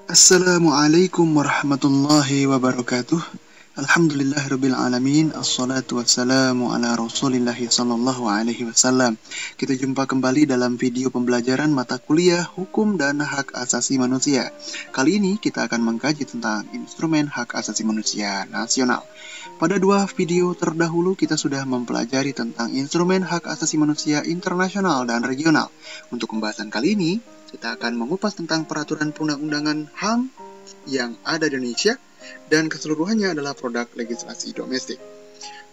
Assalamualaikum warahmatullahi wabarakatuh. Alhamdulillahirabbil alamin. Assalatu wassalamu ala Rasulillahi sallallahu alaihi wasallam. Kita jumpa kembali dalam video pembelajaran mata kuliah Hukum dan Hak Asasi Manusia. Kali ini kita akan mengkaji tentang instrumen hak asasi manusia nasional. Pada dua video terdahulu kita sudah mempelajari tentang instrumen hak asasi manusia internasional dan regional. Untuk pembahasan kali ini, kita akan mengupas tentang peraturan perundang-undangan HAM yang ada di Indonesia dan keseluruhannya adalah produk legislasi domestik.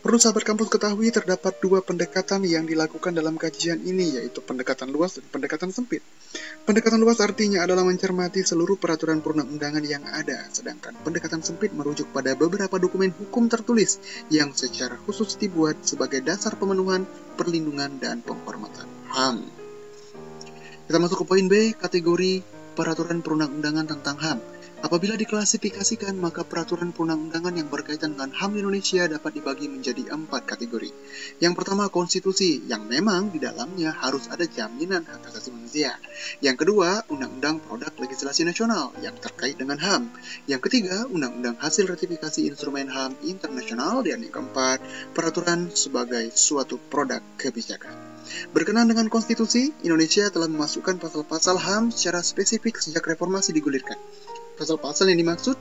Perlu sahabat kampus ketahui terdapat dua pendekatan yang dilakukan dalam kajian ini, yaitu pendekatan luas dan pendekatan sempit. Pendekatan luas artinya adalah mencermati seluruh peraturan perundang-undangan yang ada, sedangkan pendekatan sempit merujuk pada beberapa dokumen hukum tertulis yang secara khusus dibuat sebagai dasar pemenuhan, perlindungan, dan penghormatan HAM. Kita masuk ke poin B, kategori peraturan perundang-undangan tentang HAM. Apabila diklasifikasikan, maka peraturan perundang-undangan yang berkaitan dengan HAM di Indonesia dapat dibagi menjadi 4 kategori. Yang pertama, konstitusi, yang memang di dalamnya harus ada jaminan hak asasi manusia. Yang kedua, undang-undang produk legislasi nasional yang terkait dengan HAM. Yang ketiga, undang-undang hasil ratifikasi instrumen HAM internasional. Dan yang keempat, peraturan sebagai suatu produk kebijakan. Berkenaan dengan konstitusi, Indonesia telah memasukkan pasal-pasal HAM secara spesifik sejak reformasi digulirkan. Pasal-pasal yang dimaksud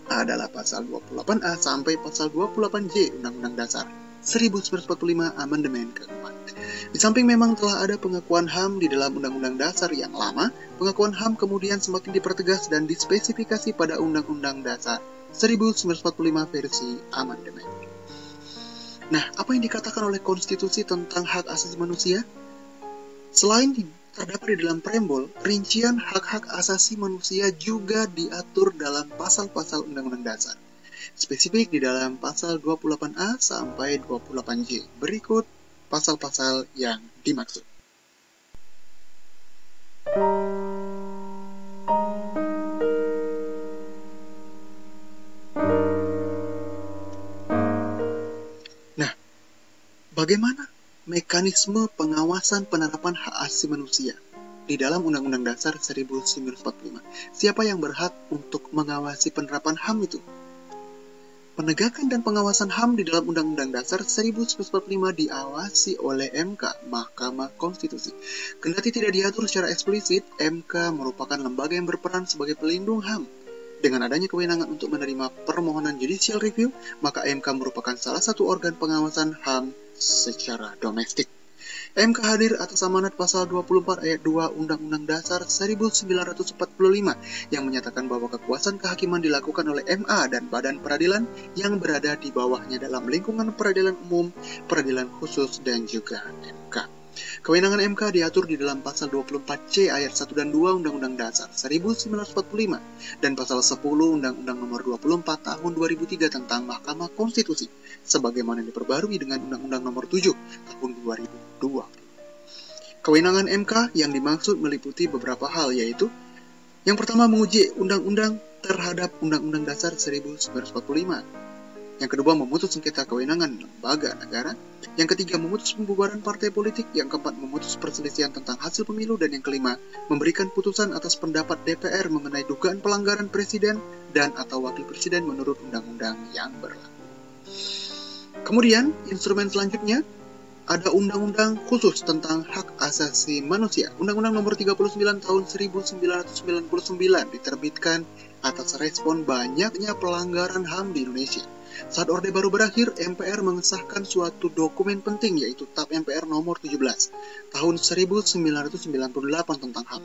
adalah pasal 28A sampai pasal 28J Undang-Undang Dasar 1945 Amandemen keempat. Di samping memang telah ada pengakuan HAM di dalam Undang-Undang Dasar yang lama, pengakuan HAM kemudian semakin dipertegas dan dispesifikasi pada Undang-Undang Dasar 1945 versi Amandemen. Nah, apa yang dikatakan oleh konstitusi tentang hak asasi manusia? Selain terdapat di dalam preambul, rincian hak-hak asasi manusia juga diatur dalam pasal-pasal Undang-Undang Dasar. Spesifik di dalam pasal 28A sampai 28J. Berikut pasal-pasal yang dimaksud. Bagaimana mekanisme pengawasan penerapan hak asasi manusia di dalam Undang-Undang Dasar 1945? Siapa yang berhak untuk mengawasi penerapan HAM itu? Penegakan dan pengawasan HAM di dalam Undang-Undang Dasar 1945 diawasi oleh MK, Mahkamah Konstitusi. Kendati tidak diatur secara eksplisit, MK merupakan lembaga yang berperan sebagai pelindung HAM. Dengan adanya kewenangan untuk menerima permohonan judicial review, maka MK merupakan salah satu organ pengawasan HAM secara domestik. MK hadir atas amanat pasal 24 ayat 2 Undang-Undang Dasar 1945 yang menyatakan bahwa kekuasaan kehakiman dilakukan oleh MA dan badan peradilan yang berada di bawahnya dalam lingkungan peradilan umum, peradilan khusus, dan juga MK. Kewenangan MK diatur di dalam pasal 24C ayat 1 dan 2 Undang-Undang Dasar 1945 dan pasal 10 Undang-Undang Nomor 24 Tahun 2003 tentang Mahkamah Konstitusi sebagaimana diperbarui dengan Undang-Undang Nomor 7 Tahun 2020. Kewenangan MK yang dimaksud meliputi beberapa hal, yaitu yang pertama, menguji undang-undang terhadap Undang-Undang Dasar 1945. Yang kedua, memutus sengketa kewenangan lembaga negara. Yang ketiga, memutus pembubaran partai politik. Yang keempat, memutus perselisihan tentang hasil pemilu. Dan yang kelima, memberikan putusan atas pendapat DPR mengenai dugaan pelanggaran presiden dan atau wakil presiden menurut undang-undang yang berlaku. Kemudian, instrumen selanjutnya ada undang-undang khusus tentang hak asasi manusia. Undang-Undang Nomor 39 Tahun 1999 diterbitkan atas respon banyaknya pelanggaran HAM di Indonesia. Saat Orde Baru berakhir, MPR mengesahkan suatu dokumen penting, yaitu TAP MPR nomor 17 tahun 1998 tentang HAM,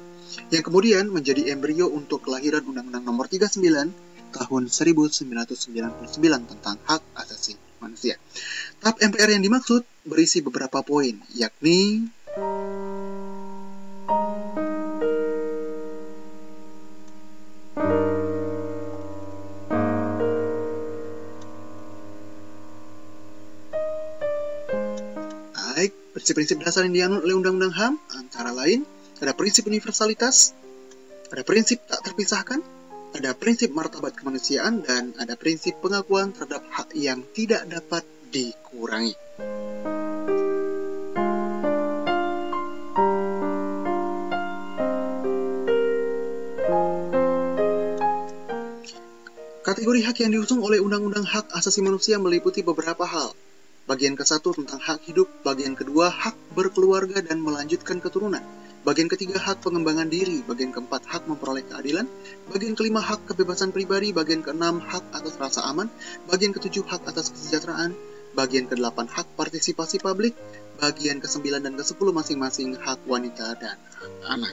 yang kemudian menjadi embrio untuk kelahiran Undang-Undang nomor 39 tahun 1999 tentang hak asasi manusia. TAP MPR yang dimaksud berisi beberapa poin, yakni prinsip-prinsip dasar yang dianut oleh Undang-Undang HAM antara lain ada prinsip universalitas, ada prinsip tak terpisahkan, ada prinsip martabat kemanusiaan, dan ada prinsip pengakuan terhadap hak yang tidak dapat dikurangi. Kategori hak yang diusung oleh Undang-Undang Hak Asasi Manusia meliputi beberapa hal. Bagian ke-1 tentang hak hidup, bagian kedua hak berkeluarga dan melanjutkan keturunan, bagian ketiga hak pengembangan diri, bagian keempat hak memperoleh keadilan, bagian kelima hak kebebasan pribadi, bagian keenam hak atas rasa aman, bagian ketujuh hak atas kesejahteraan, bagian ke-8 hak partisipasi publik, bagian ke-9 dan ke-10 masing-masing hak wanita dan hak anak.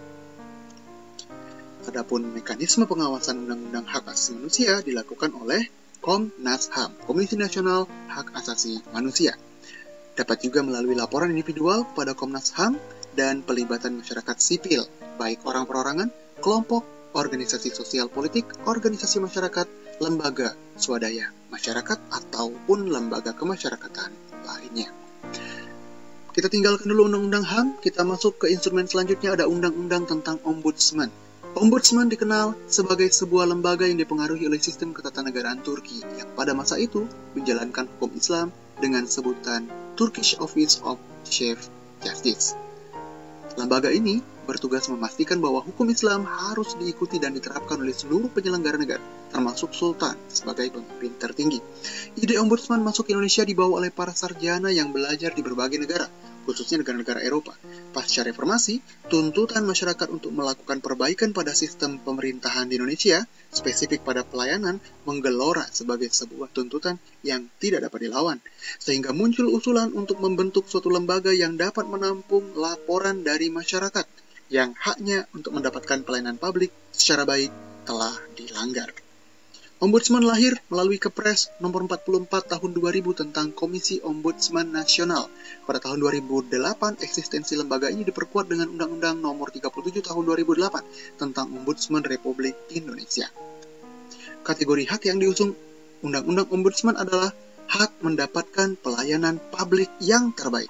Adapun mekanisme pengawasan Undang-Undang Hak Asasi Manusia dilakukan oleh Komnas HAM, Komisi Nasional Hak Asasi Manusia. Dapat juga melalui laporan individual pada Komnas HAM dan pelibatan masyarakat sipil, baik orang perorangan, kelompok, organisasi sosial politik, organisasi masyarakat, lembaga swadaya masyarakat, ataupun lembaga kemasyarakatan lainnya. Kita tinggalkan dulu Undang-Undang HAM, kita masuk ke instrumen selanjutnya, ada Undang-Undang tentang Ombudsman. Ombudsman dikenal sebagai sebuah lembaga yang dipengaruhi oleh sistem ketatanegaraan Turki yang pada masa itu menjalankan hukum Islam dengan sebutan Turkish Office of Chief Justice. Lembaga ini bertugas memastikan bahwa hukum Islam harus diikuti dan diterapkan oleh seluruh penyelenggara negara, termasuk Sultan sebagai pemimpin tertinggi. Ide Ombudsman masuk ke Indonesia dibawa oleh para sarjana yang belajar di berbagai negara, khususnya negara-negara Eropa. Pasca reformasi, tuntutan masyarakat untuk melakukan perbaikan pada sistem pemerintahan di Indonesia, spesifik pada pelayanan, menggelora sebagai sebuah tuntutan yang tidak dapat dilawan. Sehingga muncul usulan untuk membentuk suatu lembaga yang dapat menampung laporan dari masyarakat yang haknya untuk mendapatkan pelayanan publik secara baik telah dilanggar. Ombudsman lahir melalui Kepres nomor 44 tahun 2000 tentang Komisi Ombudsman Nasional. Pada tahun 2008, eksistensi lembaga ini diperkuat dengan Undang-Undang nomor 37 tahun 2008 tentang Ombudsman Republik Indonesia. Kategori hak yang diusung Undang-Undang Ombudsman adalah hak mendapatkan pelayanan publik yang terbaik.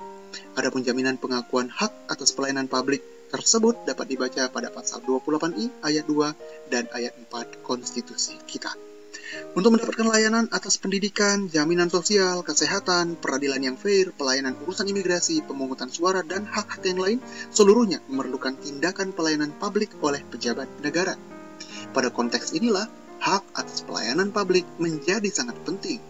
Adapun jaminan pengakuan hak atas pelayanan publik tersebut dapat dibaca pada pasal 28I ayat 2 dan ayat 4 konstitusi kita. Untuk mendapatkan layanan atas pendidikan, jaminan sosial, kesehatan, peradilan yang fair, pelayanan urusan imigrasi, pemungutan suara, dan hak-hak yang lain, seluruhnya memerlukan tindakan pelayanan publik oleh pejabat negara. Pada konteks inilah, hak atas pelayanan publik menjadi sangat penting.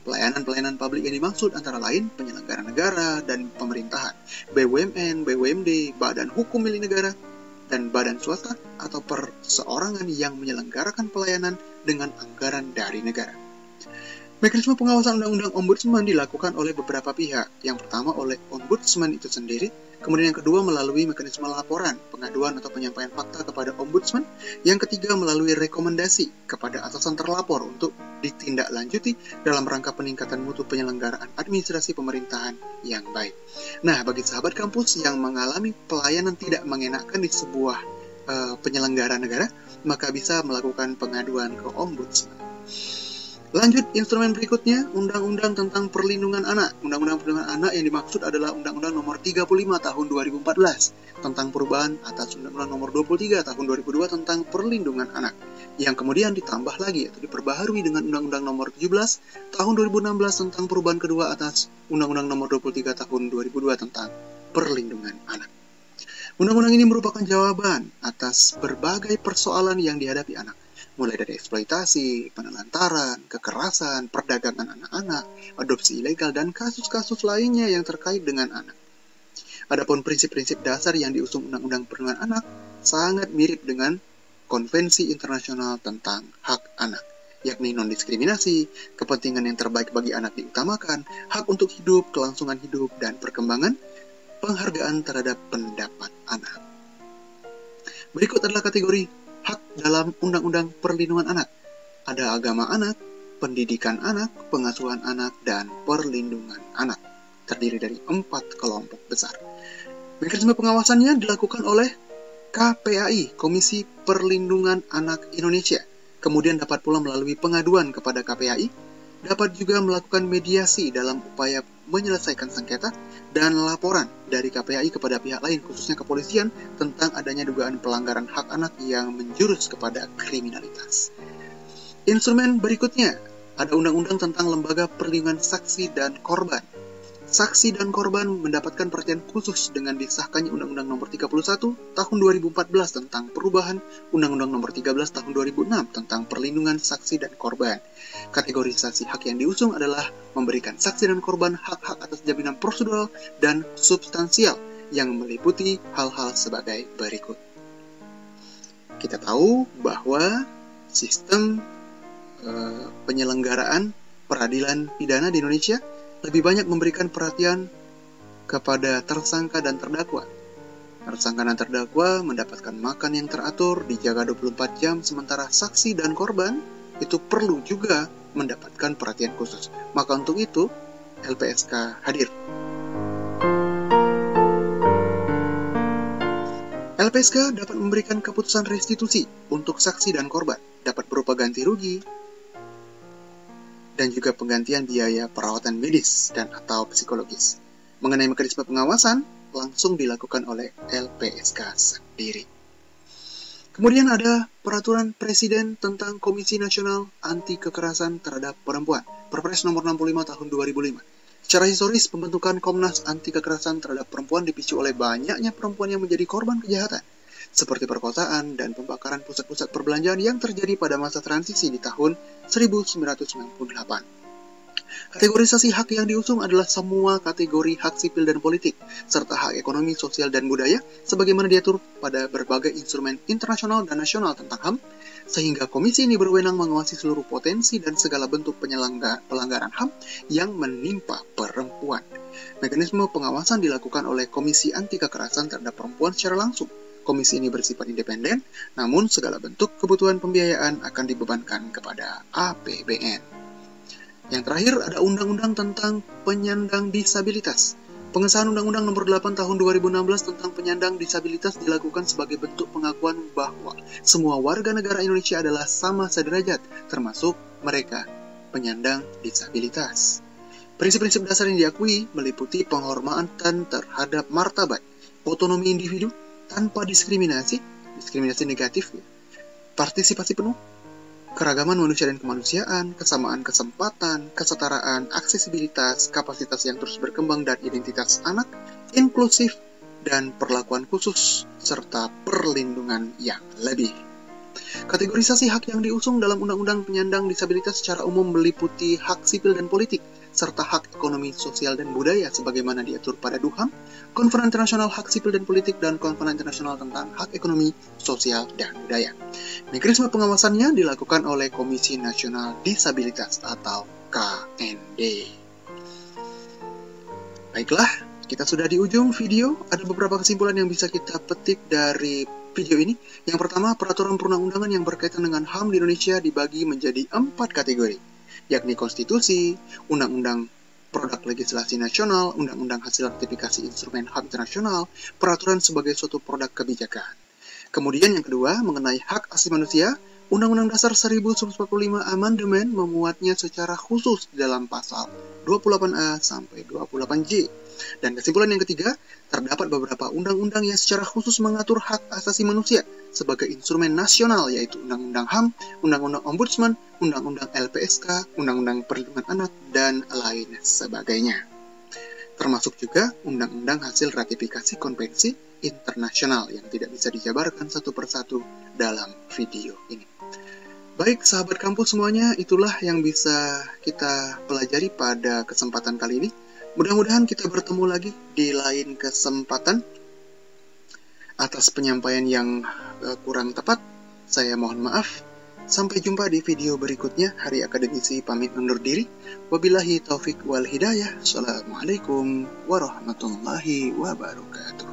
Pelayanan-pelayanan publik yang dimaksud antara lain penyelenggara negara dan pemerintahan, BUMN, BUMD, badan hukum milik negara, dan badan swasta atau perseorangan yang menyelenggarakan pelayanan dengan anggaran dari negara. Mekanisme pengawasan Undang-Undang Ombudsman dilakukan oleh beberapa pihak. Yang pertama oleh Ombudsman itu sendiri, kemudian yang kedua melalui mekanisme laporan, pengaduan atau penyampaian fakta kepada Ombudsman, yang ketiga melalui rekomendasi kepada atasan terlapor untuk ditindaklanjuti dalam rangka peningkatan mutu penyelenggaraan administrasi pemerintahan yang baik. Nah, bagi sahabat kampus yang mengalami pelayanan tidak mengenakan di sebuah penyelenggara negara, maka bisa melakukan pengaduan ke Ombudsman. Lanjut, instrumen berikutnya, Undang-Undang tentang Perlindungan Anak. Undang-Undang Perlindungan Anak yang dimaksud adalah Undang-Undang nomor 35 tahun 2014 tentang perubahan atas Undang-Undang nomor 23 tahun 2002 tentang Perlindungan Anak, yang kemudian ditambah lagi atau diperbaharui dengan Undang-Undang nomor 17 tahun 2016 tentang perubahan kedua atas Undang-Undang nomor 23 tahun 2002 tentang Perlindungan Anak. Undang-undang ini merupakan jawaban atas berbagai persoalan yang dihadapi anak, mulai dari eksploitasi, penelantaran, kekerasan, perdagangan anak-anak, adopsi ilegal, dan kasus-kasus lainnya yang terkait dengan anak. Adapun prinsip-prinsip dasar yang diusung Undang-Undang Perlindungan Anak sangat mirip dengan Konvensi Internasional tentang Hak Anak, yakni non-diskriminasi, kepentingan yang terbaik bagi anak diutamakan, hak untuk hidup, kelangsungan hidup, dan perkembangan, penghargaan terhadap pendapat anak. Berikut adalah kategori hak dalam Undang-Undang Perlindungan Anak. Ada agama anak, pendidikan anak, pengasuhan anak, dan perlindungan anak. Terdiri dari 4 kelompok besar. Mekanisme pengawasannya dilakukan oleh KPAI, Komisi Perlindungan Anak Indonesia. Kemudian dapat pula melalui pengaduan kepada KPAI, dapat juga melakukan mediasi dalam upaya menyelesaikan sengketa, dan laporan dari KPAI kepada pihak lain, khususnya kepolisian, tentang adanya dugaan pelanggaran hak anak yang menjurus kepada kriminalitas. Instrumen berikutnya, ada Undang-Undang tentang Lembaga Perlindungan Saksi dan Korban. saksi dan korban mendapatkan perhatian khusus dengan disahkannya Undang-Undang Nomor 31 Tahun 2014 tentang perubahan Undang-Undang Nomor 13 Tahun 2006 tentang perlindungan saksi dan korban. Kategorisasi hak yang diusung adalah memberikan saksi dan korban hak-hak atas jaminan prosedural dan substansial yang meliputi hal-hal sebagai berikut. Kita tahu bahwa sistem penyelenggaraan peradilan pidana di Indonesia lebih banyak memberikan perhatian kepada tersangka dan terdakwa. Tersangka dan terdakwa mendapatkan makan yang teratur, dijaga 24 jam, sementara saksi dan korban itu perlu juga mendapatkan perhatian khusus. Maka untuk itu, LPSK hadir. LPSK dapat memberikan keputusan restitusi untuk saksi dan korban, dapat berupa ganti rugi, dan juga penggantian biaya perawatan medis dan atau psikologis. Mengenai mekanisme pengawasan, langsung dilakukan oleh LPSK sendiri. Kemudian ada Peraturan Presiden tentang Komisi Nasional Anti Kekerasan Terhadap Perempuan, Perpres nomor 65 tahun 2005. Secara historis, pembentukan Komnas Anti Kekerasan Terhadap Perempuan dipicu oleh banyaknya perempuan yang menjadi korban kejahatan, seperti perkosaan dan pembakaran pusat-pusat perbelanjaan yang terjadi pada masa transisi di tahun 1998. Kategorisasi hak yang diusung adalah semua kategori hak sipil dan politik, serta hak ekonomi, sosial, dan budaya, sebagaimana diatur pada berbagai instrumen internasional dan nasional tentang HAM, sehingga komisi ini berwenang mengawasi seluruh potensi dan segala bentuk pelanggaran HAM yang menimpa perempuan. Mekanisme pengawasan dilakukan oleh Komisi Anti Kekerasan Terhadap Perempuan secara langsung. Komisi ini bersifat independen, namun segala bentuk kebutuhan pembiayaan akan dibebankan kepada APBN. Yang terakhir ada Undang-Undang tentang Penyandang Disabilitas. Pengesahan Undang-Undang Nomor 8 Tahun 2016 tentang penyandang disabilitas dilakukan sebagai bentuk pengakuan bahwa semua warga negara Indonesia adalah sama sederajat, termasuk mereka penyandang disabilitas. Prinsip-prinsip dasar yang diakui meliputi penghormatan terhadap martabat, otonomi individu, tanpa diskriminasi negatif, partisipasi penuh, keragaman manusia dan kemanusiaan, kesamaan kesempatan, kesetaraan, aksesibilitas, kapasitas yang terus berkembang dan identitas anak, inklusif, dan perlakuan khusus, serta perlindungan yang lebih. Kategorisasi hak yang diusung dalam Undang-Undang Penyandang Disabilitas secara umum meliputi hak sipil dan politik, serta hak ekonomi, sosial, dan budaya sebagaimana diatur pada DUHAM, Konferensi Internasional Hak Sipil dan Politik, dan Konferensi Internasional tentang Hak Ekonomi, Sosial, dan Budaya. Mekanisme pengawasannya dilakukan oleh Komisi Nasional Disabilitas atau KND. Baiklah, kita sudah di ujung video. Ada beberapa kesimpulan yang bisa kita petik dari video ini. Yang pertama, peraturan perundang-undangan yang berkaitan dengan HAM di Indonesia dibagi menjadi 4 kategori, yakni konstitusi, undang-undang produk legislasi nasional, undang-undang hasil ratifikasi instrumen HAM internasional, peraturan sebagai suatu produk kebijakan. Kemudian yang kedua, mengenai hak asasi manusia, Undang-Undang Dasar 1945 amandemen memuatnya secara khusus dalam pasal 28A sampai 28J. Dan kesimpulan yang ketiga, terdapat beberapa undang-undang yang secara khusus mengatur hak asasi manusia sebagai instrumen nasional, yaitu Undang-Undang HAM, Undang-Undang Ombudsman, Undang-Undang LPSK, Undang-Undang Perlindungan Anak, dan lain sebagainya. Termasuk juga Undang-Undang hasil ratifikasi konvensi internasional yang tidak bisa dijabarkan satu persatu dalam video ini. Baik, sahabat kampus semuanya, itulah yang bisa kita pelajari pada kesempatan kali ini. Mudah-mudahan kita bertemu lagi di lain kesempatan. Atas penyampaian yang kurang tepat, saya mohon maaf. Sampai jumpa di video berikutnya. Hari Akademisi pamit undur diri. Wabillahi taufik wal hidayah. Assalamualaikum warahmatullahi wabarakatuh.